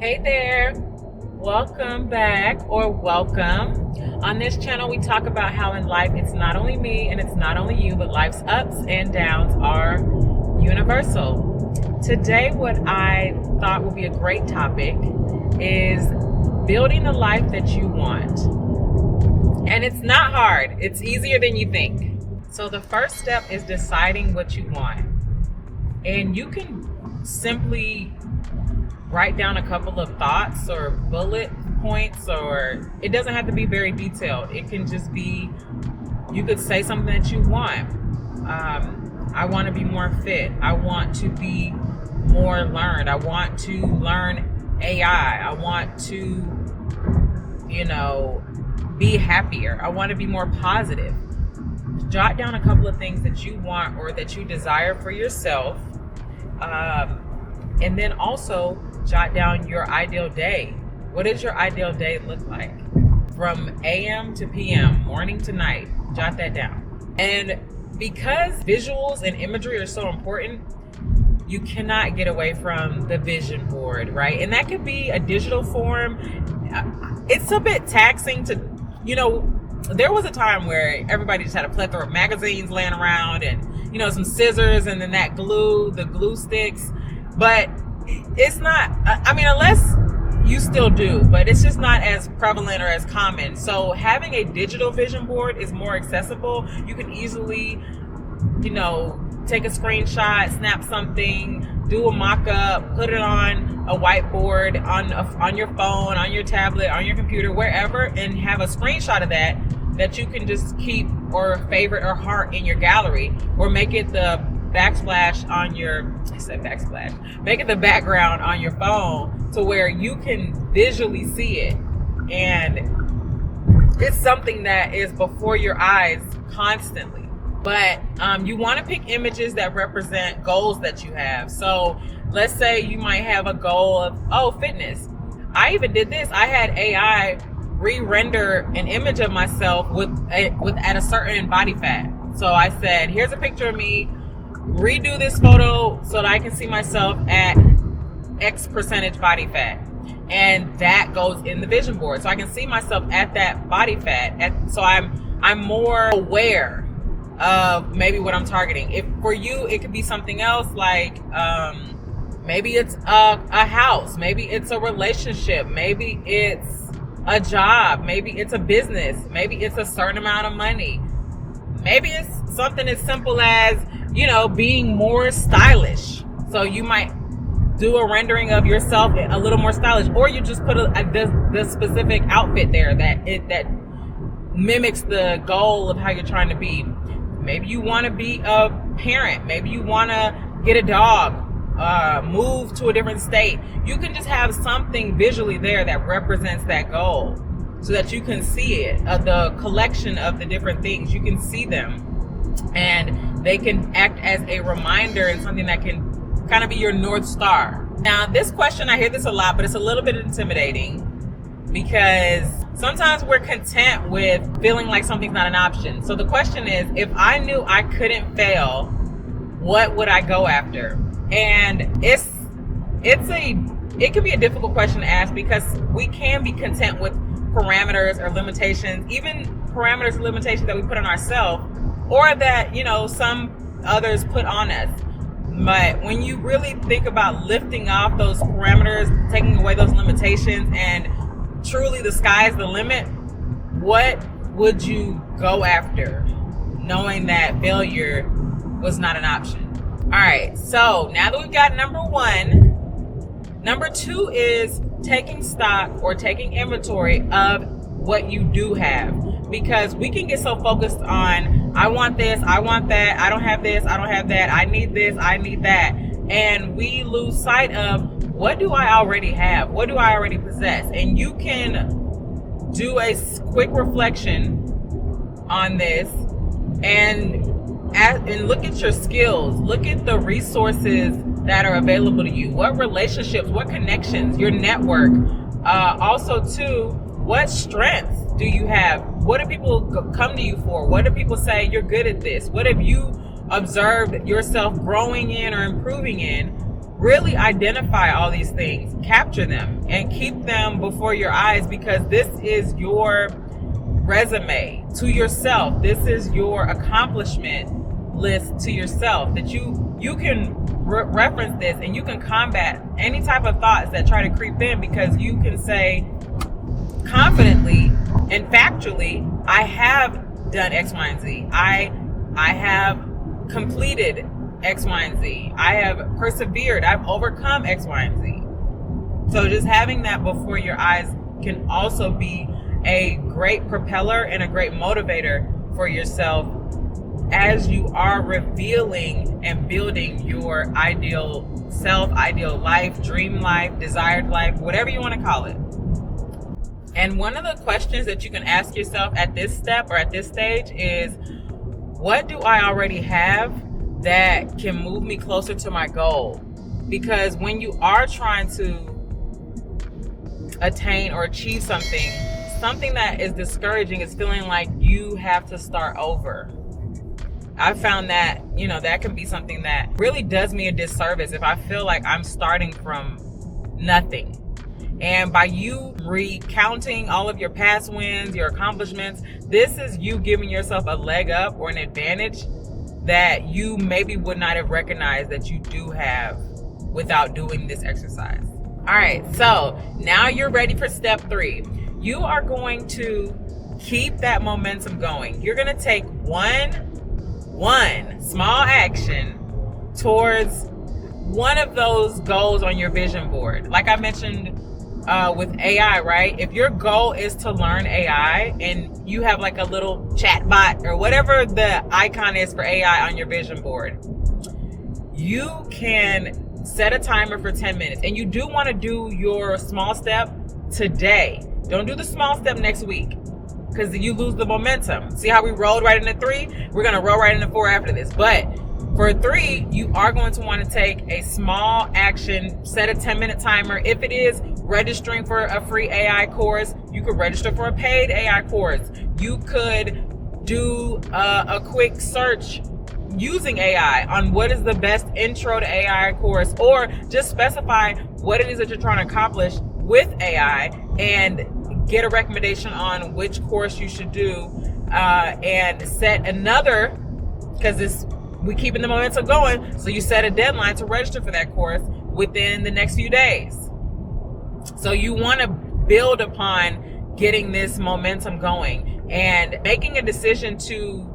Hey there, welcome back or welcome. On this channel, we talk about how in life it's not only me and it's not only you, but life's ups and downs are universal. Today, what I thought would be a great topic is building the life that you want. And it's not hard, it's easier than you think. So, the first step is deciding what you want. And you can simply write down a couple of thoughts or bullet points, or it doesn't have to be very detailed. It can just be, you could say something that you want. I want to be more fit. I want to be more learned. I want to learn AI. I want to, be happier. I want to be more positive. Jot down a couple of things that you want or that you desire for yourself. And then also jot down your ideal day. What does your ideal day look like? From AM to PM, morning to night. Jot that down. And because visuals and imagery are so important, you cannot get away from the vision board, right? And that could be a digital form. It's a bit taxing to, there was a time where everybody just had a plethora of magazines laying around and, some scissors and then that glue, the glue sticks. But it's not, unless you still do, but it's just not as prevalent or as common. So having a digital vision board is more accessible. You can easily, take a screenshot, snap something, do a mock-up, put it on a whiteboard, on your phone, on your tablet, on your computer, wherever, and have a screenshot of that you can just keep or favorite or heart in your gallery, or make it the backsplash on make it the background on your phone to where you can visually see it, and it's something that is before your eyes constantly. But you want to pick images that represent goals that you have. So let's say you might have a goal of fitness. I even did this. I had AI re-render an image of myself with at a certain body fat. So I said, here's a picture of me, redo this photo so that I can see myself at X percentage body fat. And that goes in the vision board. So I can see myself at that body fat. So I'm more aware of maybe what I'm targeting. If for you, it could be something else like maybe it's a house, maybe it's a relationship, maybe it's a job, maybe it's a business, maybe it's a certain amount of money. Maybe it's something as simple as, being more stylish. So you might do a rendering of yourself a little more stylish, or you just put the specific outfit there that mimics the goal of how you're trying to be. Maybe you want to be a parent. Maybe you want to get a dog, move to a different state. You can just have something visually there that represents that goal so that you can see it, the collection of the different things. You can see them, and they can act as a reminder and something that can kind of be your North Star. Now, this question, I hear this a lot, but it's a little bit intimidating because sometimes we're content with feeling like something's not an option. So the question is, if I knew I couldn't fail, what would I go after? And it can be a difficult question to ask because we can be content with parameters or limitations, even parameters and limitations that we put on ourselves, or that, some others put on us. But when you really think about lifting off those parameters, taking away those limitations, and truly the sky's the limit, what would you go after, knowing that failure was not an option? All right, so now that we've got number one, number two is taking stock or taking inventory of what you do have. Because we can get so focused on, I want this, I want that, I don't have this, I don't have that, I need this, I need that. And we lose sight of, what do I already have? What do I already possess? And you can do a quick reflection on this and look at your skills. Look at the resources that are available to you. What relationships, what connections, your network. Also, too, what strengths do you have? What do people come to you for? What do people say you're good at this? What have you observed yourself growing in or improving in? really identify all these things, capture them, and keep them before your eyes, because this is your resume to yourself. This is your accomplishment list to yourself, that you can reference this, and you can combat any type of thoughts that try to creep in, because you can say confidently and factually, I have done X, Y, and Z. I have completed X, Y, and Z. I have persevered. I've overcome X, Y, and Z. So just having that before your eyes can also be a great propeller and a great motivator for yourself as you are revealing and building your ideal self, ideal life, dream life, desired life, whatever you want to call it. And one of the questions that you can ask yourself at this step or at this stage is, what do I already have that can move me closer to my goal? Because when you are trying to attain or achieve something that is discouraging is feeling like you have to start over. I found that, that can be something that really does me a disservice if I feel like I'm starting from nothing. And by you recounting all of your past wins, your accomplishments, this is you giving yourself a leg up or an advantage that you maybe would not have recognized that you do have without doing this exercise. All right, so now you're ready for step 3. You are going to keep that momentum going. You're going to take one small action towards one of those goals on your vision board. Like I mentioned with AI, right? If your goal is to learn AI and you have like a little chat bot or whatever the icon is for AI on your vision board, you can set a timer for 10 minutes. And you do want to do your small step today. Don't do the small step next week, because you lose the momentum. See how we rolled right into 3? We're going to roll right into 4 after this. But for 3, you are going to want to take a small action, set a 10-minute timer. If it is registering for a free AI course, you could register for a paid AI course. You could do a quick search using AI on what is the best intro to AI course, or just specify what it is that you're trying to accomplish with AI and get a recommendation on which course you should do, and set another, because we keeping the momentum going, so you set a deadline to register for that course within the next few days. So you want to build upon getting this momentum going and making a decision to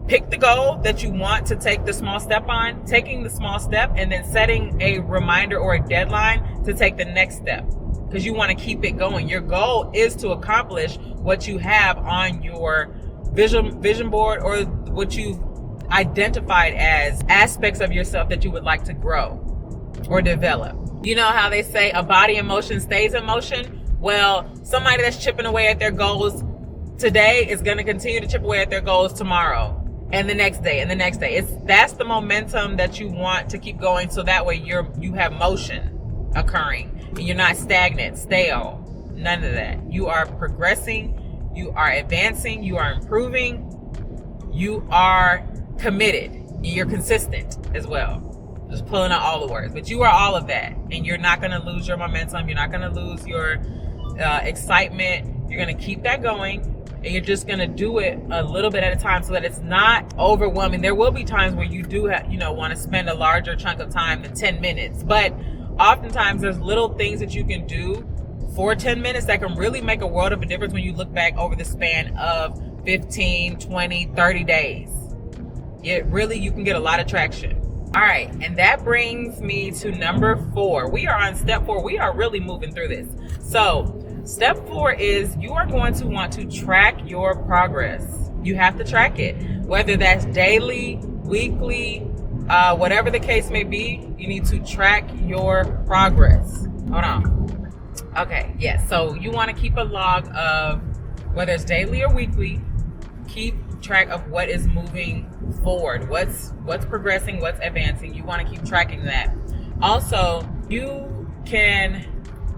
pick the goal that you want to take the small step on, taking the small step, and then setting a reminder or a deadline to take the next step, because you want to keep it going. Your goal is to accomplish what you have on your vision board, or what you've identified as aspects of yourself that you would like to grow or develop. You know how they say a body in motion stays in motion? Well, somebody that's chipping away at their goals today is going to continue to chip away at their goals tomorrow, and the next day, and the next day. That's the momentum that you want to keep going, so that way you have motion occurring and you're not stagnant, stale. None of that. You are progressing, you are advancing, you are improving, you are committed, you're consistent as well. Just pulling out all the words, but you are all of that, and you're not going to lose your momentum. You're not going to lose your excitement. You're going to keep that going, and you're just going to do it a little bit at a time, so that it's not overwhelming. There will be times where you do want to spend a larger chunk of time than 10 minutes, but oftentimes there's little things that you can do for 10 minutes that can really make a world of a difference when you look back over the span of 15, 20, 30 days. You can get a lot of traction. All right, and that brings me to number 4. We are on step 4. We are really moving through this. So step 4 is you are going to want to track your progress. You have to track it, whether that's daily, weekly, whatever the case may be. You need to track your progress. Hold on. Okay, yes. So you want to keep a log of, whether it's daily or weekly, keep track of what is moving forward, what's progressing, what's advancing. You want to keep tracking that. Also, you can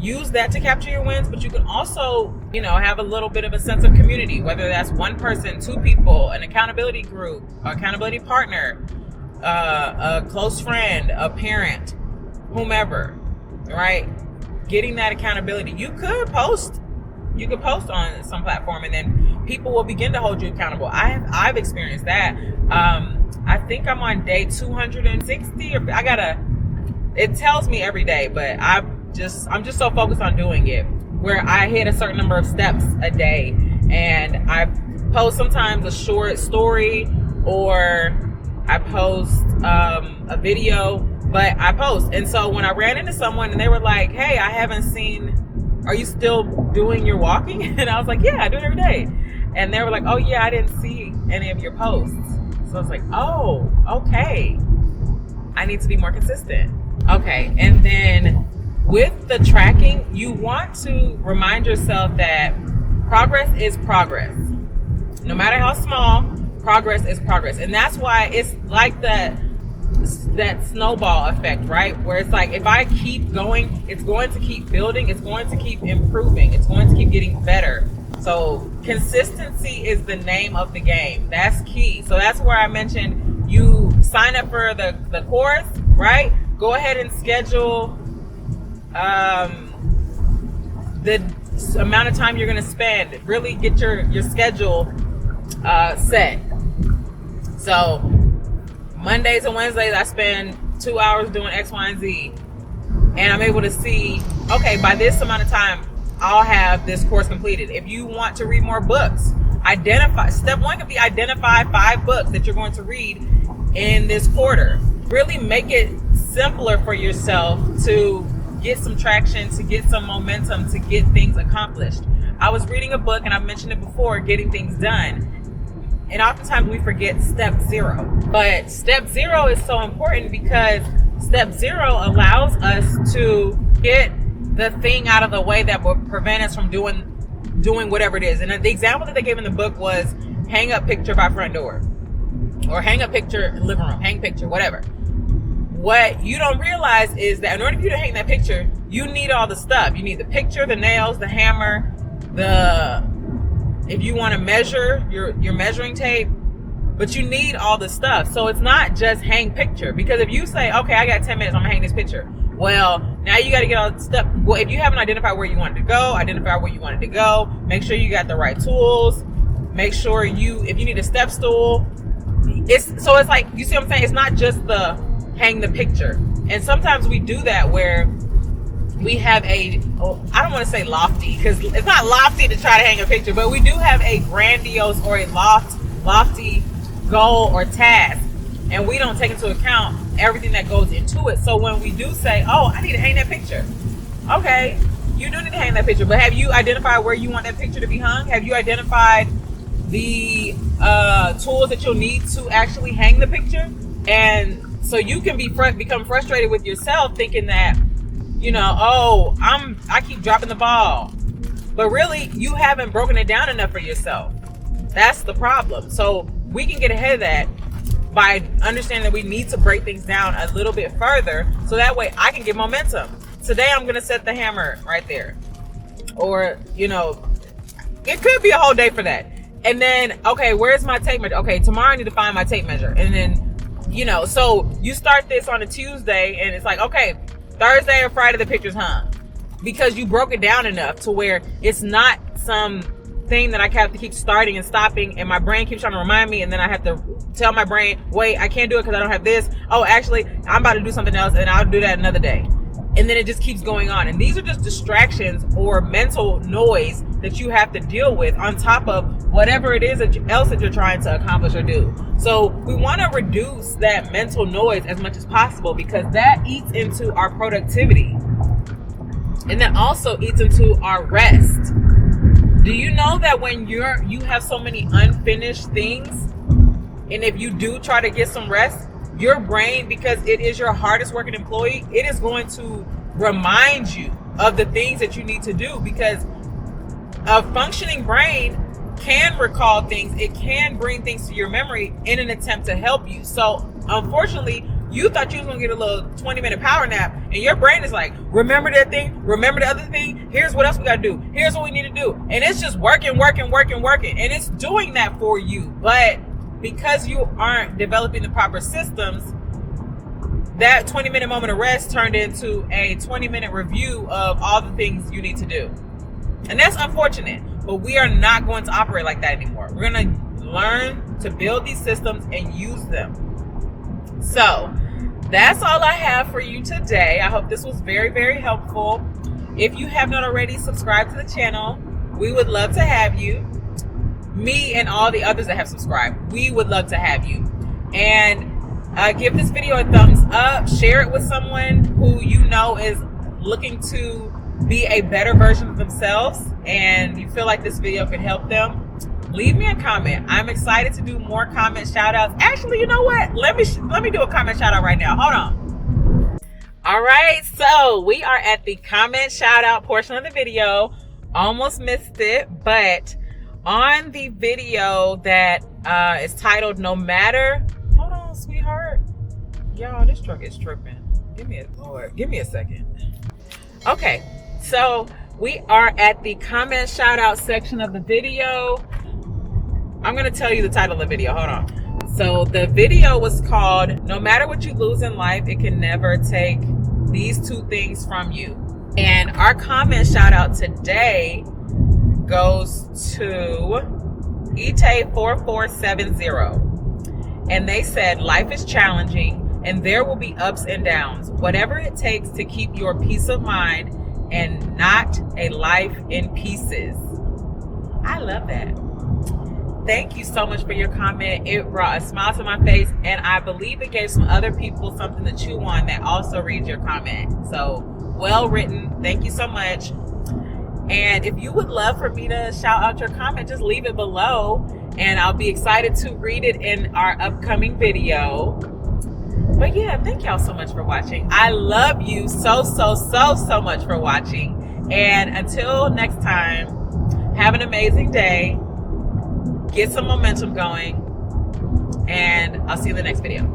use that to capture your wins, but you can also, have a little bit of a sense of community, whether that's one person, 2 people, an accountability group, an accountability partner, a close friend, a parent, whomever, right? Getting that accountability. You could post on some platform, and then people will begin to hold you accountable. I've experienced that. I think I'm on day 260, or it tells me every day, but I'm just so focused on doing it, where I hit a certain number of steps a day, and I post sometimes a short story, or I post a video, but I post. And so when I ran into someone and they were like, hey, I haven't seen, are you still doing your walking? And I was like, yeah, I do it every day. And they were like, oh yeah, I didn't see any of your posts. So I was like, oh, okay, I need to be more consistent. Okay, and then with the tracking, you want to remind yourself that progress is progress. No matter how small, progress is progress. And that's why it's like that snowball effect, right? Where it's like, if I keep going, it's going to keep building, it's going to keep improving, it's going to keep getting better. So consistency is the name of the game. That's key. So that's where I mentioned you sign up for the course, right? Go ahead and schedule the amount of time you're going to spend. Really get your schedule set. So Mondays and Wednesdays, I spend 2 hours doing X, Y, and Z. And I'm able to see, okay, by this amount of time, I'll have this course completed. If you want to read more books, step one could be identify 5 books that you're going to read in this quarter. Really make it simpler for yourself to get some traction, to get some momentum, to get things accomplished. I was reading a book, and I mentioned it before, Getting Things Done. And oftentimes we forget step 0. But step 0 is so important because step 0 allows us to get the thing out of the way that will prevent us from doing whatever it is. And the example that they gave in the book was hang up picture by front door, or hang up picture living room, hang picture, whatever. What you don't realize is that in order for you to hang that picture, you need all the stuff. You need the picture, the nails, the hammer, if you want to measure, your measuring tape, but you need all the stuff. So it's not just hang picture, because if you say, okay, I got 10 minutes, I'm gonna hang this picture. Well, now you got to get all the stuff. Well, if you haven't identified where you wanted to go, identify where you wanted to go, make sure you got the right tools, make sure if you need a step stool, it's like, you see what I'm saying? It's not just the hang the picture. And sometimes we do that where we have I don't want to say lofty, because it's not lofty to try to hang a picture, but we do have a grandiose or a lofty goal or task, and we don't take into account everything that goes into it. So when we do say, oh, I need to hang that picture, okay, you do need to hang that picture, but have you identified where you want that picture to be hung? Have you identified the tools that you'll need to actually hang the picture? And so you can become frustrated with yourself, thinking that, I keep dropping the ball, but really you haven't broken it down enough for yourself. That's the problem. So we can get ahead of that by understanding that we need to break things down a little bit further, so that way I can get momentum. Today I'm going to set the hammer right there, or it could be a whole day for that. And then, okay, where's my tape measure? Okay, tomorrow I need to find my tape measure. And then, so you start this on a Tuesday, and it's like, okay, Thursday or Friday the picture's hung, because you broke it down enough to where it's not some thing that I have to keep starting and stopping, and my brain keeps trying to remind me, and then I have to tell my brain, wait, I can't do it because I don't have this. Oh, actually, I'm about to do something else, and I'll do that another day. And then it just keeps going on. And these are just distractions or mental noise that you have to deal with on top of whatever it is else that you're trying to accomplish or do. So we want to reduce that mental noise as much as possible, because that eats into our productivity. And that also eats into our rest. Do you know that when you have so many unfinished things, and if you do try to get some rest, your brain, because it is your hardest working employee, it is going to remind you of the things that you need to do, because a functioning brain can recall things. It can bring things to your memory in an attempt to help you. So unfortunately, you thought you was going to get a little 20-minute power nap, and your brain is like, remember that thing, remember the other thing, here's what else we got to do, here's what we need to do. And it's just working. And it's doing that for you. But because you aren't developing the proper systems, that 20-minute moment of rest turned into a 20-minute review of all the things you need to do. And that's unfortunate, but we are not going to operate like that anymore. We're going to learn to build these systems and use them. So that's all I have for you today. I hope this was very, very helpful. If you have not already, subscribed to the channel. We would love to have you. Me and all the others that have subscribed, we would love to have you. And give this video a thumbs up. Share it with someone who you know is looking to be a better version of themselves and you feel like this video could help them. Leave me a comment. I'm excited to do more comment shout outs. Actually, you know what? Let me do a comment shout out right now. Hold on. All right, so we are at the comment shout out portion of the video. Almost missed it, but on the video that is titled No Matter, hold on, sweetheart. Y'all, this truck is tripping. Give me a second. Okay, so we are at the comment shout out section of the video. I'm gonna tell you the title of the video, hold on. So the video was called No Matter What You Lose in Life, It Can Never Take These Two Things From You. And our comment shout out today goes to Ite4470. And they said, life is challenging and there will be ups and downs. Whatever it takes to keep your peace of mind and not a life in pieces. I love that. Thank you so much for your comment. It brought a smile to my face, and I believe it gave some other people something to chew on that also read your comment. So, well written. Thank you so much. And if you would love for me to shout out your comment, just leave it below, and I'll be excited to read it in our upcoming video. But yeah, thank y'all so much for watching. I love you so much for watching. And until next time, have an amazing day. Get some momentum going, and I'll see you in the next video.